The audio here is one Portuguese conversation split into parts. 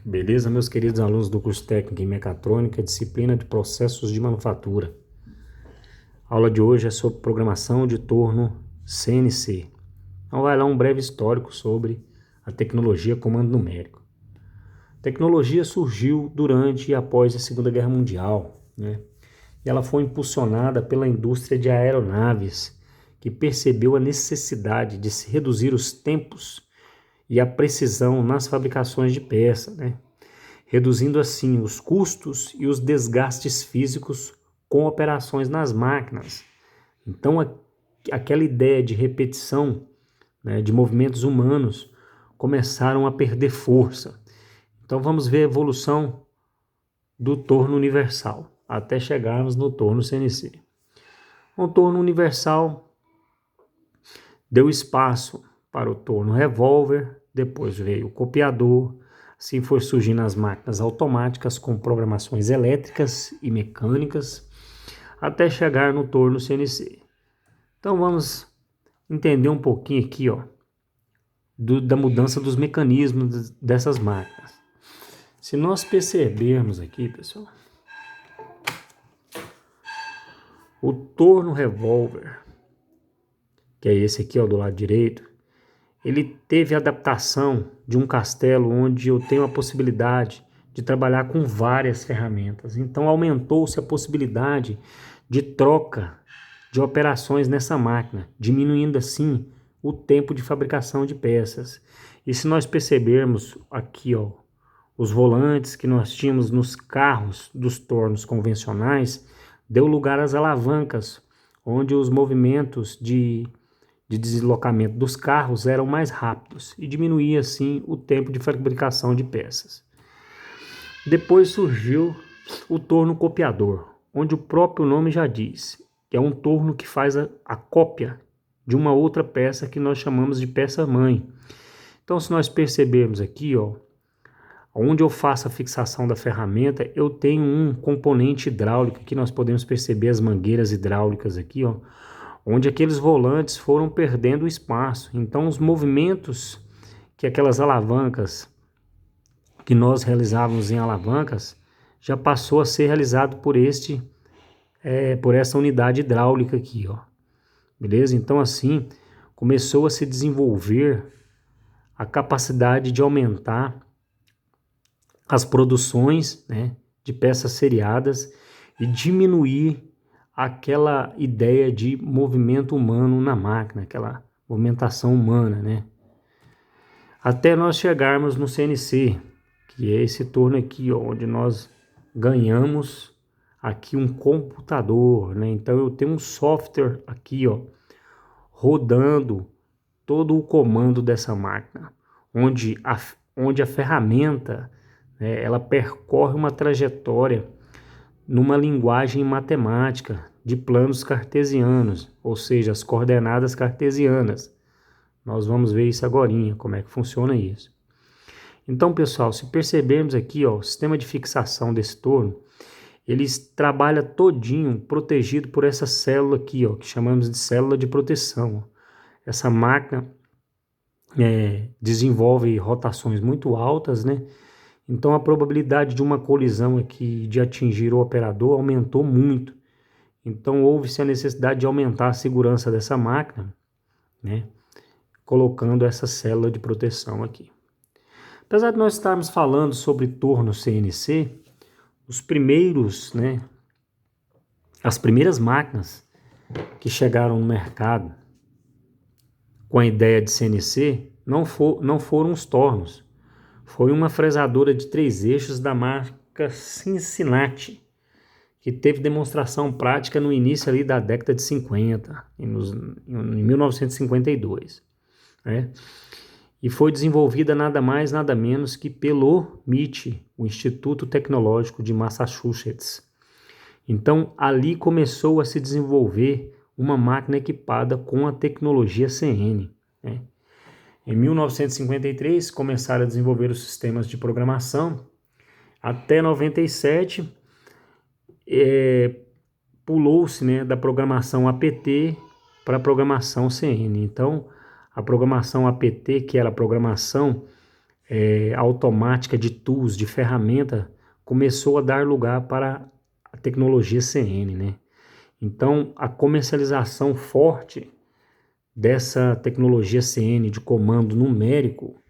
Beleza, meus queridos alunos do curso técnico em mecatrônica, disciplina de processos de manufatura. A aula de hoje é sobre programação de torno CNC. Então vai lá um breve histórico sobre a tecnologia comando numérico. A tecnologia surgiu durante e após a Segunda Guerra Mundial, né? E ela foi impulsionada pela indústria de aeronaves, que percebeu a necessidade de se reduzir os tempos e a precisão nas fabricações de peças, né? Reduzindo assim os custos e os desgastes físicos com operações nas máquinas. Então, aquela ideia de repetição, né, de movimentos humanos começaram a perder força. Então, vamos ver a evolução do torno universal até chegarmos no torno CNC. O torno universal deu espaço para o torno revólver, depois veio o copiador. Assim foi surgindo as máquinas automáticas com programações elétricas e mecânicas, até chegar no torno CNC. Então vamos entender um pouquinho aqui, ó, da mudança dos mecanismos dessas máquinas. Se nós percebermos aqui, pessoal, o torno revólver, que é esse aqui, ó, do lado direito, ele teve a adaptação de um castelo onde eu tenho a possibilidade de trabalhar com várias ferramentas. Então aumentou-se a possibilidade de troca de operações nessa máquina, diminuindo assim o tempo de fabricação de peças. E se nós percebermos aqui, ó, os volantes que nós tínhamos nos carros dos tornos convencionais, deu lugar às alavancas, onde os movimentos de deslocamento dos carros eram mais rápidos e diminuía assim o tempo de fabricação de peças. Depois surgiu o torno copiador, onde o próprio nome já diz, que é um torno que faz a cópia de uma outra peça que nós chamamos de peça-mãe. Então, se nós percebermos aqui, ó, onde eu faço a fixação da ferramenta, eu tenho um componente hidráulico, que nós podemos perceber as mangueiras hidráulicas aqui, ó, onde aqueles volantes foram perdendo espaço. Então, os movimentos que aquelas alavancas que nós realizávamos em alavancas já passou a ser realizado por essa unidade hidráulica aqui, ó. Beleza? Então, assim, começou a se desenvolver a capacidade de aumentar as produções, né, de peças seriadas e diminuir aquela ideia de movimento humano na máquina, aquela movimentação humana, né? Até nós chegarmos no CNC, que é esse torno aqui, ó, onde nós ganhamos aqui um computador, né? Então eu tenho um software aqui, ó, rodando todo o comando dessa máquina, onde a ferramenta, né, ela percorre uma trajetória numa linguagem matemática de planos cartesianos, ou seja, as coordenadas cartesianas. Nós vamos ver isso agorinha, como é que funciona isso. Então, pessoal, se percebermos aqui, ó, o sistema de fixação desse torno, ele trabalha todinho protegido por essa célula aqui, ó, que chamamos de célula de proteção. Essa máquina desenvolve rotações muito altas, né? Então a probabilidade de uma colisão aqui, de atingir o operador, aumentou muito. Então houve-se a necessidade de aumentar a segurança dessa máquina, né, colocando essa célula de proteção aqui. Apesar de nós estarmos falando sobre torno CNC, os primeiros, né, as primeiras máquinas que chegaram no mercado com a ideia de CNC não foram os tornos. Foi uma fresadora de 3 eixos da marca Cincinnati, que teve demonstração prática no início ali da década de 50, em 1952. Né? E foi desenvolvida nada mais, nada menos que pelo MIT, o Instituto Tecnológico de Massachusetts. Então, ali começou a se desenvolver uma máquina equipada com a tecnologia CN. Né? Em 1953, começaram a desenvolver os sistemas de programação. Até 97, pulou-se, né, da programação APT para a programação CN. Então, a programação APT, que era a programação automática de tools, de ferramenta, começou a dar lugar para a tecnologia CN, né? Então, a comercialização forte dessa tecnologia CN de comando numérico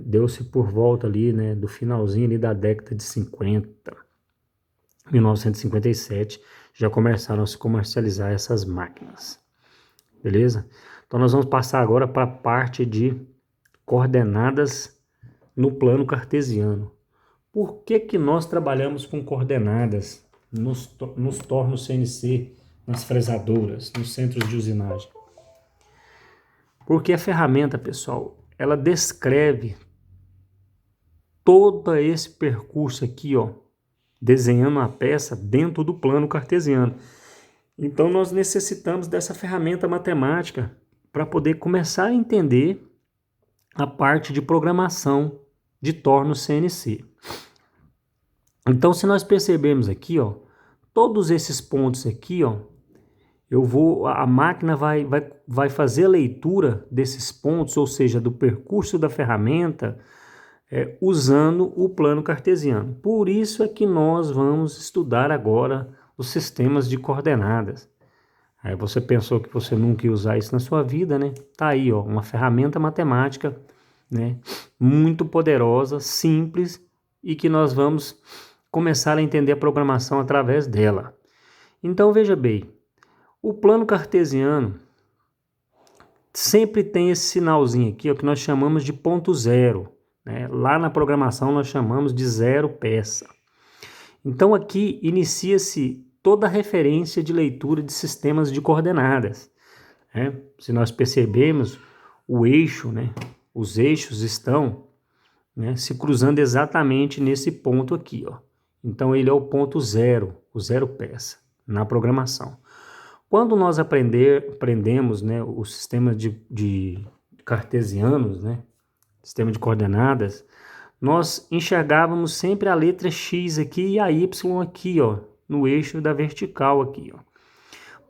deu-se por volta ali, né, do finalzinho ali da década de 50, 1957, já começaram a se comercializar essas máquinas, beleza? Então nós vamos passar agora para a parte de coordenadas no plano cartesiano. Por que que nós trabalhamos com coordenadas nos tornos CNC, nas fresadoras, nos centros de usinagem? Porque a ferramenta, pessoal, ela descreve todo esse percurso aqui, ó, desenhando a peça dentro do plano cartesiano. Então nós necessitamos dessa ferramenta matemática para poder começar a entender a parte de programação de tornos CNC. Então, se nós percebermos aqui, ó, todos esses pontos aqui, ó, a máquina vai fazer a leitura desses pontos, ou seja, do percurso da ferramenta, usando o plano cartesiano. Por isso é que nós vamos estudar agora os sistemas de coordenadas. Aí você pensou que você nunca ia usar isso na sua vida, né? Tá aí, ó, uma ferramenta matemática, né, muito poderosa, simples, e que nós vamos começar a entender a programação através dela. Então veja bem, o plano cartesiano sempre tem esse sinalzinho aqui, ó, que nós chamamos de ponto zero, né? Lá na programação nós chamamos de zero peça. Então aqui inicia-se toda a referência de leitura de sistemas de coordenadas, né? Se nós percebermos o eixo, né, os eixos estão, né, se cruzando exatamente nesse ponto aqui, ó. Então ele é o ponto zero, o zero peça na programação. Quando nós aprendemos, né, o sistema de cartesianos, né, sistema de coordenadas, nós enxergávamos sempre a letra X aqui e a Y aqui, ó, no eixo da vertical aqui, ó.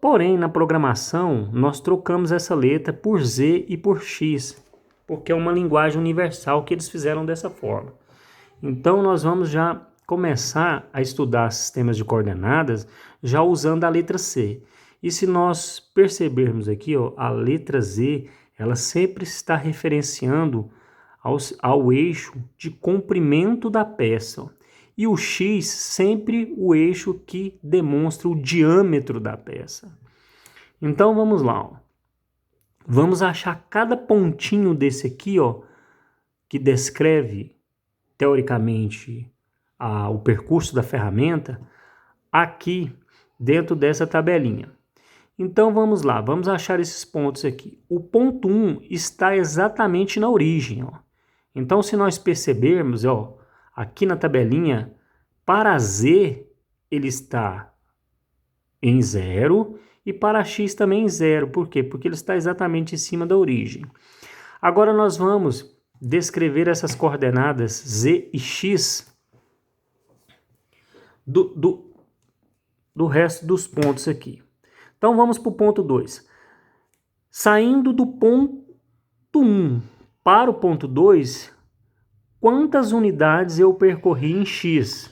Porém, na programação, nós trocamos essa letra por Z e por X, porque é uma linguagem universal que eles fizeram dessa forma. Então, nós vamos já começar a estudar sistemas de coordenadas já usando a letra C. E se nós percebermos aqui, ó, a letra Z, ela sempre está referenciando ao eixo de comprimento da peça, ó. E o X sempre o eixo que demonstra o diâmetro da peça. Então vamos lá, ó. Vamos achar cada pontinho desse aqui, ó, que descreve teoricamente o percurso da ferramenta aqui dentro dessa tabelinha. Então vamos lá, vamos achar esses pontos aqui. O ponto 1 está exatamente na origem, ó. Então se nós percebermos, ó, aqui na tabelinha, para Z ele está em 0 e para X também em 0. Por quê? Porque ele está exatamente em cima da origem. Agora nós vamos descrever essas coordenadas Z e X do resto dos pontos aqui. Então vamos para o ponto 2. Saindo do ponto 1 para o ponto 2, quantas unidades eu percorri em X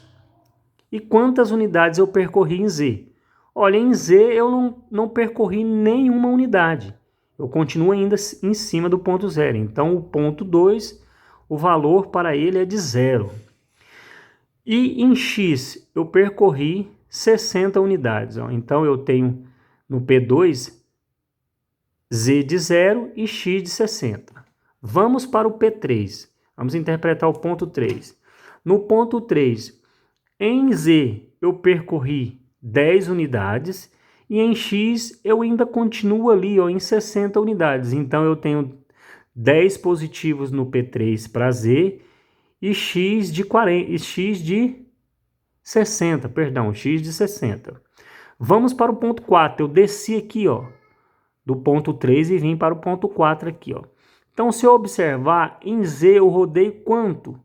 e quantas unidades eu percorri em Z? Olha, em Z eu não percorri nenhuma unidade. Eu continuo ainda em cima do ponto 0. Então o ponto 2, o valor para ele é de 0. E em X eu percorri 60 unidades. Ó. Então eu tenho no P2 Z de 0 e X de 60. Vamos para o P3. Vamos interpretar o ponto 3. No ponto 3, em Z eu percorri 10 unidades e em X eu ainda continuo ali, ó, em 60 unidades. Então eu tenho 10 positivos no P3 para Z e X de 60, perdão, X de 60. Vamos para o ponto 4. Eu desci aqui, ó, do ponto 3 e vim para o ponto 4 aqui, ó. Então, se eu observar, em Z eu rodei quanto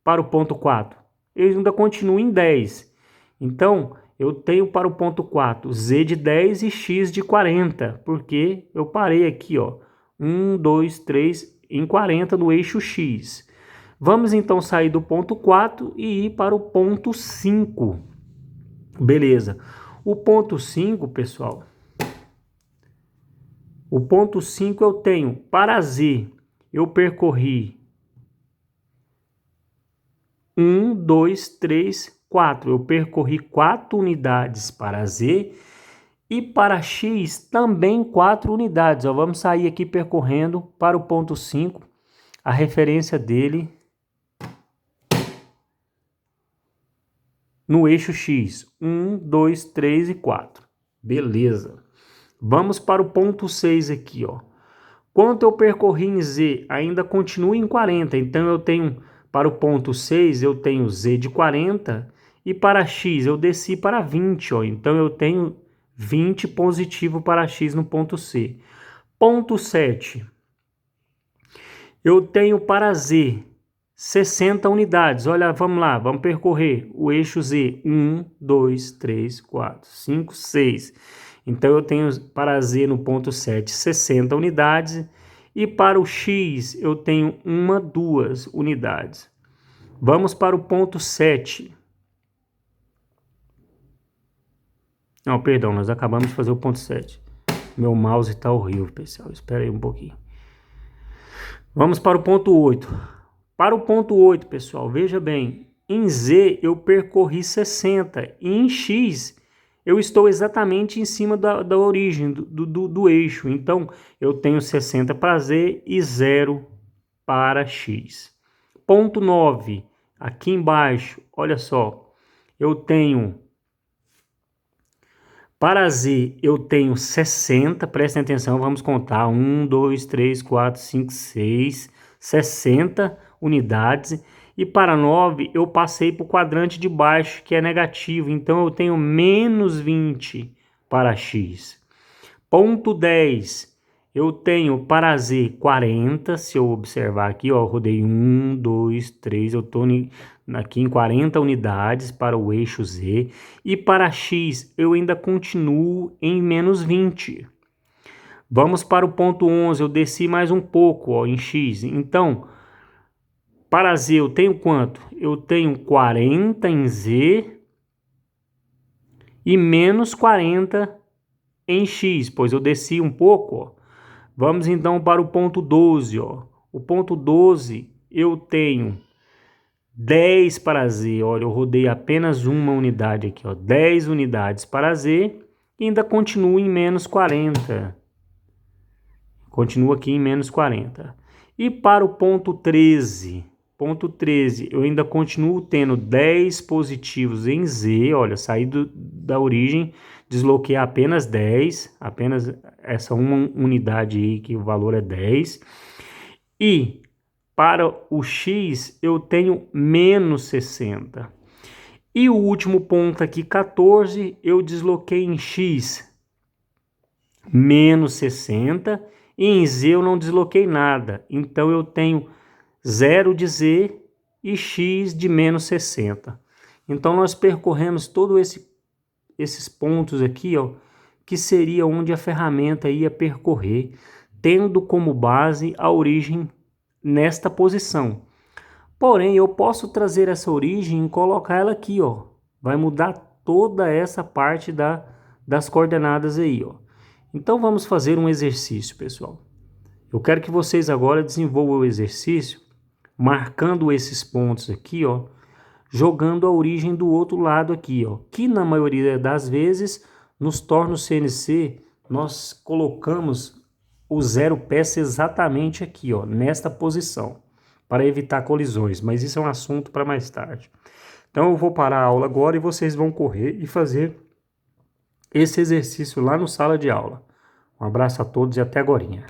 para o ponto 4? Eu ainda continuo em 10. Então, eu tenho para o ponto 4 Z de 10 e X de 40, porque eu parei aqui, ó, 1, 2, 3, em 40 no eixo X. Vamos então sair do ponto 4 e ir para o ponto 5. Beleza. O ponto 5, pessoal. O ponto 5 eu tenho para Z, eu percorri 1, 2, 3, 4. Eu percorri 4 unidades para Z e para X também 4 unidades. Ó, vamos sair aqui percorrendo para o ponto 5. A referência dele no eixo X. 1, 2, 3 e 4. Beleza. Vamos para o ponto 6 aqui, ó. Quanto eu percorri em Z? Ainda continua em 40. Então eu tenho, para o ponto 6, eu tenho Z de 40. E para X eu desci para 20, ó. Então eu tenho 20 positivo para X no ponto C. Ponto 7. Eu tenho para Z 60 unidades. Olha, vamos lá, vamos percorrer o eixo Z. 1, 2, 3, 4, 5, 6. Então eu tenho para Z no ponto 7 60 unidades. E para o X eu tenho 1, 2 unidades. Vamos para o ponto 7. Não, perdão, nós acabamos de fazer o ponto 7. Meu mouse está horrível, pessoal. Espera aí um pouquinho. Vamos para o ponto 8. Para o ponto 8, pessoal, veja bem. Em Z eu percorri 60. E em X eu estou exatamente em cima da origem do eixo. Então eu tenho 60 para Z e 0 para X. Ponto 9. Aqui embaixo, olha só. Eu tenho... Para Z eu tenho 60, prestem atenção, vamos contar, 1, 2, 3, 4, 5, 6, 60 unidades. E para 9 eu passei para o quadrante de baixo, que é negativo, então eu tenho menos 20 para X. Ponto 10, eu tenho para Z 40, se eu observar aqui, ó, eu rodei 1, 2, 3, eu estou aqui em 40 unidades para o eixo Z. E para X eu ainda continuo em menos 20. Vamos para o ponto 11, eu desci mais um pouco, ó, em X. Então, para Z eu tenho quanto? Eu tenho 40 em Z e menos 40 em X, pois eu desci um pouco, ó. Vamos então para o ponto 12, ó. O ponto 12 eu tenho 10 para Z, olha, eu rodei apenas uma unidade aqui, ó, 10 unidades para Z e ainda continuo em menos 40. Continuo aqui em menos 40. E para o ponto 13, eu ainda continuo tendo 10 positivos em Z, olha, saí da origem, desloquei apenas 10, apenas essa uma unidade aí que o valor é 10. E para o X eu tenho menos 60. E o último ponto aqui, 14, eu desloquei em X menos 60 e em Z eu não desloquei nada. Então eu tenho 0 de Z e X de menos 60. Então nós percorremos todos esses pontos aqui, ó, que seria onde a ferramenta ia percorrer, tendo como base a origem nesta posição. Porém, eu posso trazer essa origem e colocar ela aqui, ó. Vai mudar toda essa parte das coordenadas aí, ó. Então vamos fazer um exercício, pessoal. Eu quero que vocês agora desenvolvam o exercício, marcando esses pontos aqui, ó, jogando a origem do outro lado aqui, ó, que na maioria das vezes nos torna o CNC, nós colocamos o zero peça exatamente aqui, ó, nesta posição, para evitar colisões, mas isso é um assunto para mais tarde. Então eu vou parar a aula agora e vocês vão correr e fazer esse exercício lá no sala de aula. Um abraço a todos e até agorinha.